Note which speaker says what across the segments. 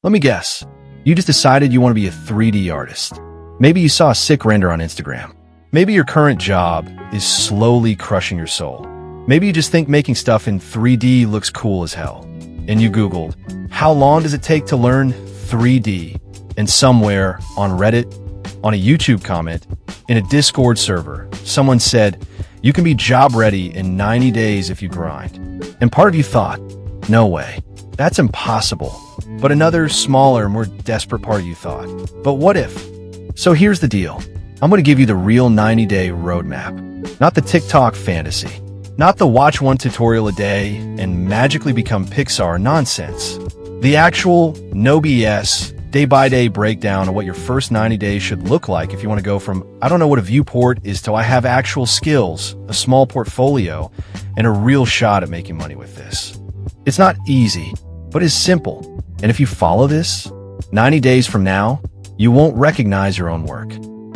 Speaker 1: Let me guess. You just decided you want to be a 3D artist. Maybe you saw a sick render on Instagram. Maybe your current job is slowly crushing your soul. Maybe you just think making stuff in 3D looks cool as hell. And you Googled, how long does it take to learn 3D? And somewhere on Reddit, on a YouTube comment, in a Discord server, someone said, you can be job ready in 90 days if you grind. And part of you thought, no way, that's impossible. But another smaller, more desperate part of you thought, but what if? So here's the deal. I'm going to give you the real 90-day roadmap, not the TikTok fantasy, not the watch one tutorial a day and magically become Pixar nonsense. The actual, no BS, day-by-day breakdown of what your first 90 days should look like if you want to go from, I don't know what a viewport is, to I have actual skills, a small portfolio, and a real shot at making money with this. It's not easy, but it's simple. And if you follow this, 90 days from now, you won't recognize your own work.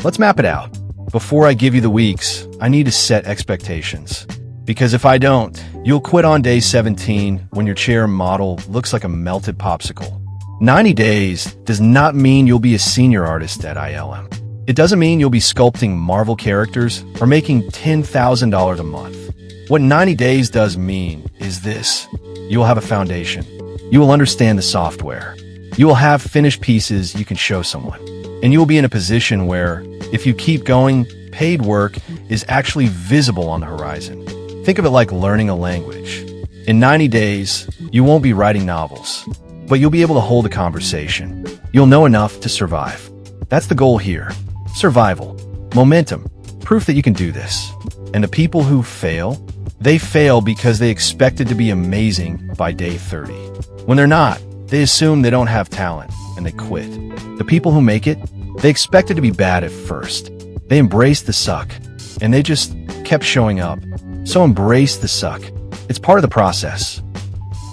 Speaker 1: Let's map it out. Before I give you the weeks, I need to set expectations. Because if I don't, you'll quit on day 17 when your chair model looks like a melted popsicle. 90 days does not mean you'll be a senior artist at ILM. It doesn't mean you'll be sculpting Marvel characters or making $10,000 a month. What 90 days does mean is this. You will have a foundation. You will understand the software. You will have finished pieces you can show someone. And you will be in a position where, if you keep going, paid work is actually visible on the horizon. Think of it like learning a language. In 90 days, you won't be writing novels, but you'll be able to hold a conversation. You'll know enough to survive. That's the goal here. Survival. Momentum. Proof that you can do this. And the people who fail, they fail because they expected to be amazing by day 30. When they're not, they assume they don't have talent, and they quit. The people who make it, they expected to be bad at first. They embraced the suck, and they just kept showing up. So embrace the suck. It's part of the process.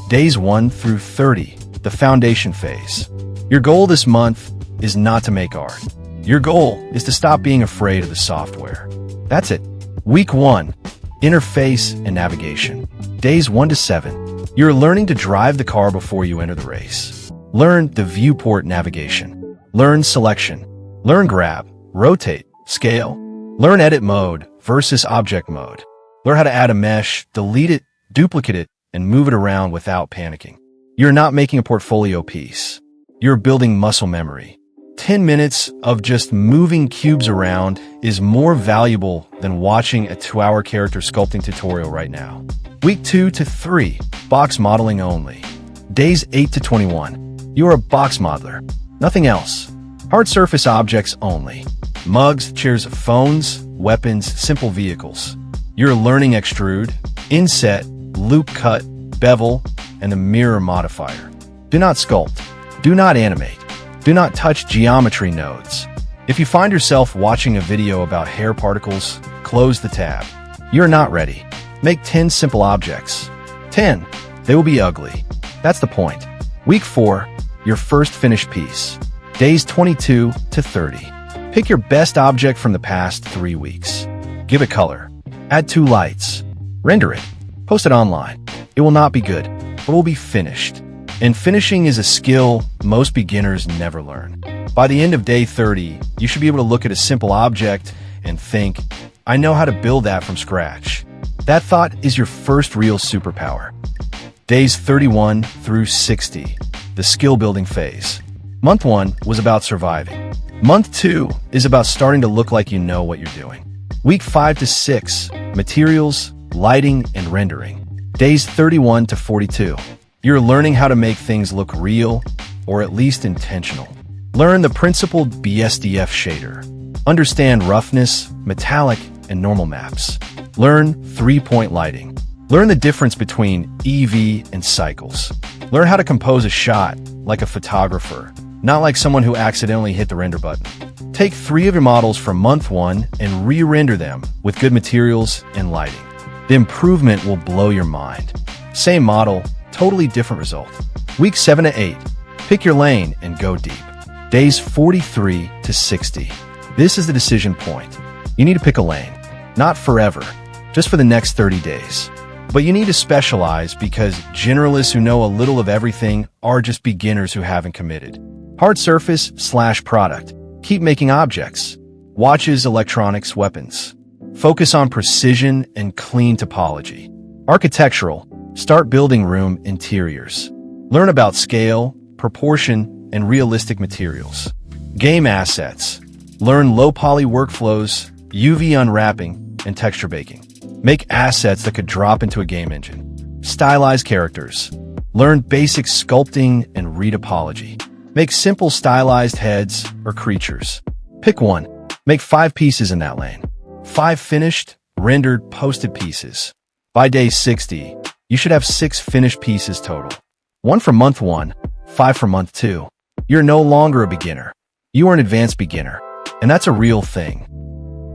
Speaker 1: Days 1 through 30, the foundation phase. Your goal this month is not to make art. Your goal is to stop being afraid of the software. That's it. Week 1, interface and navigation. Days 1 to 7, you're learning to drive the car before you enter the race. Learn the viewport navigation. Learn selection. Learn grab, rotate, scale. Learn edit mode versus object mode. Learn how to add a mesh, delete it, duplicate it, and move it around without panicking. You're not making a portfolio piece. You're building muscle memory. 10 minutes of just moving cubes around is more valuable than watching a 2-hour character sculpting tutorial right now. Week 2 to 3, box modeling only. Days 8 to 21, you're a box modeler. Nothing else. Hard surface objects only. Mugs, chairs, phones, weapons, simple vehicles. You're learning extrude, inset, loop cut, bevel, and the mirror modifier. Do not sculpt. Do not animate. Do not touch geometry nodes. If you find yourself watching a video about hair particles, close the tab. You're not ready. Make 10 simple objects. 10. They will be ugly. That's the point. Week 4, your first finished piece. Days 22 to 30. Pick your best object from the past 3 weeks. Give it color. Add 2 lights. Render it. Post it online. It will not be good, but will be finished. And finishing is a skill most beginners never learn. By the end of day 30, you should be able to look at a simple object and think, I know how to build that from scratch. That thought is your first real superpower. Days 31 through 60, the skill building phase. Month 1 was about surviving. Month 2 is about starting to look like you know what you're doing. Week 5 to 6, materials, lighting, and rendering. Days 31 to 42. You're learning how to make things look real, or at least intentional. Learn the principled BSDF shader. Understand roughness, metallic, and normal maps. Learn 3-point lighting. Learn the difference between EV and cycles. Learn how to compose a shot like a photographer, not like someone who accidentally hit the render button. Take 3 of your models from month 1 and re-render them with good materials and lighting. The improvement will blow your mind. Same model, totally different result. Week 7 to 8, pick your lane and go deep. Days 43 to 60. This is the decision point. You need to pick a lane. Not forever, just for the next 30 days. But you need to specialize because generalists who know a little of everything are just beginners who haven't committed. Hard surface/product. Keep making objects. Watches, electronics, weapons. Focus on precision and clean topology. Architectural. Start building room interiors. Learn about scale, proportion, and realistic materials. Game assets. Learn low-poly workflows, UV unwrapping, and texture baking. Make assets that could drop into a game engine. Stylize characters. Learn basic sculpting and retopology. Make simple stylized heads or creatures. Pick one. Make 5 pieces in that lane. 5 finished, rendered, posted pieces. By day 60, you should have 6 finished pieces total. 1 for month 1, 5 for month 2. You're no longer a beginner. You are an advanced beginner, and that's a real thing.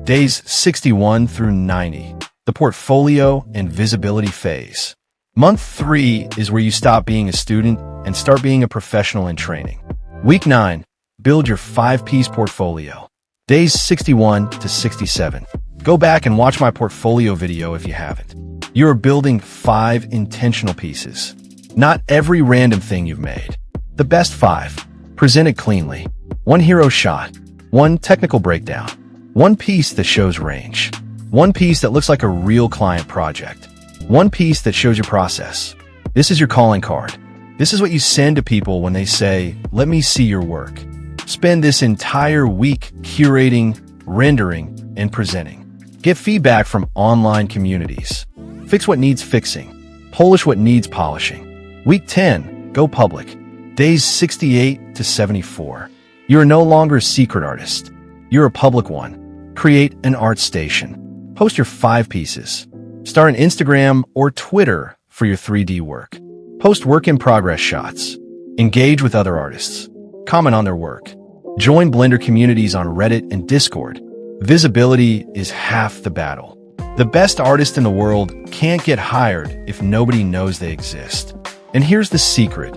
Speaker 1: Days 61 through 90, the portfolio and visibility phase. Month 3 is where you stop being a student and start being a professional in training. Week 9, build your 5-piece portfolio. Days 61 to 67. Go back and watch my portfolio video if you haven't. You are building 5 intentional pieces. Not every random thing you've made. The best 5. Presented cleanly. 1 hero shot. 1 technical breakdown. 1 piece that shows range. 1 piece that looks like a real client project. 1 piece that shows your process. This is your calling card. This is what you send to people when they say, "Let me see your work." Spend this entire week curating, rendering, and presenting. Get feedback from online communities. Fix what needs fixing. Polish what needs polishing. Week 10, go public. Days 68 to 74. You are no longer a secret artist. You're a public one. Create an art station. Post your 5 pieces. Start an Instagram or Twitter for your 3D work. Post work-in-progress shots. Engage with other artists. Comment on their work. Join Blender communities on Reddit and Discord. Visibility is half the battle. The best artists in the world can't get hired if nobody knows they exist. And here's the secret.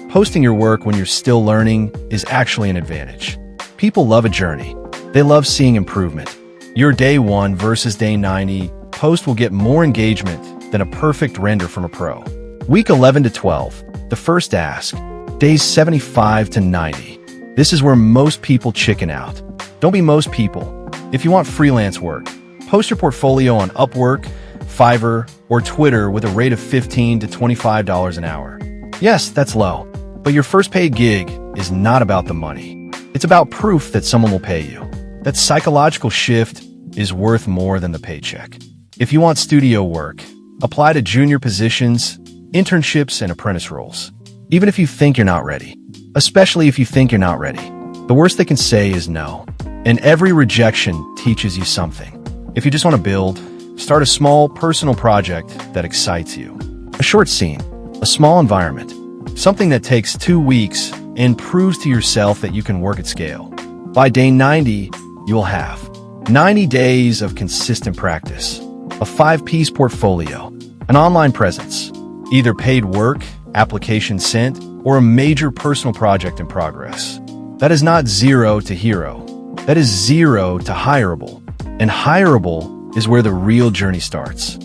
Speaker 1: Posting your work when you're still learning is actually an advantage. People love a journey. They love seeing improvement. Your day 1 versus day 90 post will get more engagement than a perfect render from a pro. Week 11 to 12, the first ask. Days 75 to 90. This is where most people chicken out. Don't be most people. If you want freelance work, post your portfolio on Upwork, Fiverr, or Twitter with a rate of $15 to $25 an hour. Yes, that's low, but your first paid gig is not about the money. It's about proof that someone will pay you. That psychological shift is worth more than the paycheck. If you want studio work, apply to junior positions, internships, and apprentice roles. Even if you think you're not ready. Especially if you think you're not ready. The worst they can say is no. And every rejection teaches you something. If you just want to build, start a small personal project that excites you. A short scene, a small environment, something that takes 2 weeks and proves to yourself that you can work at scale. By day 90, you'll have 90 days of consistent practice, a 5-piece portfolio, an online presence, either paid work, application sent, or a major personal project in progress. That is not 0 to hero. That is 0 to hireable. And hireable is where the real journey starts.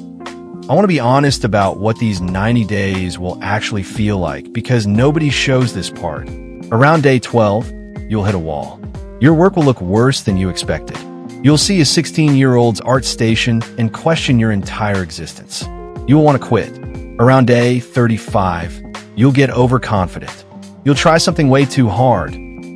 Speaker 1: I want to be honest about what these 90 days will actually feel like because nobody shows this part. Around day 12, you'll hit a wall. Your work will look worse than you expected. You'll see a 16-year-old's art station and question your entire existence. You will want to quit. Around day 35, you'll get overconfident. You'll try something way too hard,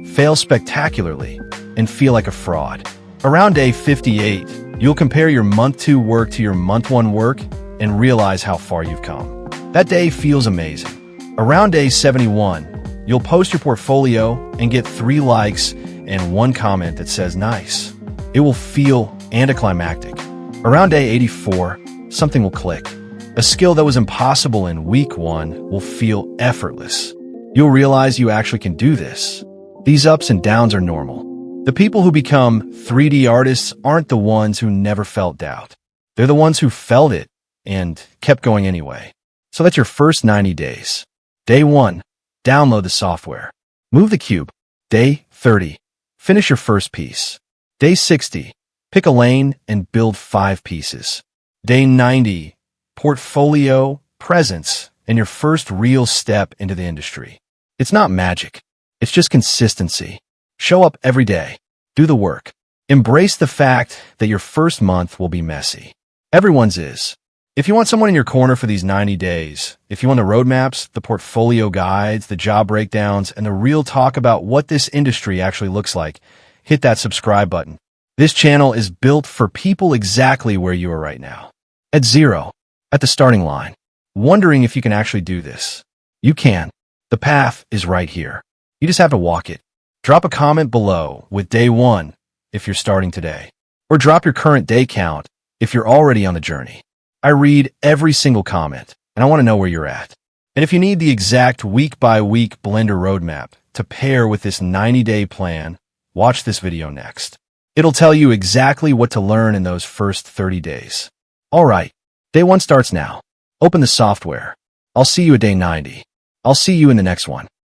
Speaker 1: fail spectacularly, and feel like a fraud. Around day 58, you'll compare your month 2 work to your month 1 work and realize how far you've come. That day feels amazing. Around day 71, you'll post your portfolio and get 3 likes and 1 comment that says nice. It will feel anticlimactic. Around day 84, something will click. A skill that was impossible in week 1 will feel effortless. You'll realize you actually can do this. These ups and downs are normal. The people who become 3D artists aren't the ones who never felt doubt. They're the ones who felt it and kept going anyway. So that's your first 90 days. Day 1, download the software. Move the cube. Day 30, finish your first piece. Day 60, pick a lane and build 5 pieces. Day 90, portfolio, presence, and your first real step into the industry. It's not magic. It's just consistency. Show up every day. Do the work. Embrace the fact that your first month will be messy. Everyone's is. If you want someone in your corner for these 90 days, if you want the roadmaps, the portfolio guides, the job breakdowns, and the real talk about what this industry actually looks like, hit that subscribe button. This channel is built for people exactly where you are right now. At zero, at the starting line, wondering if you can actually do this. You can. The path is right here. You just have to walk it. Drop a comment below with day 1 if you're starting today, or drop your current day count if you're already on the journey. I read every single comment, and I want to know where you're at. And if you need the exact week-by-week Blender roadmap to pair with this 90-day plan, watch this video next. It'll tell you exactly what to learn in those first 30 days. All right, day 1 starts now. Open the software. I'll see you at day 90. I'll see you in the next one.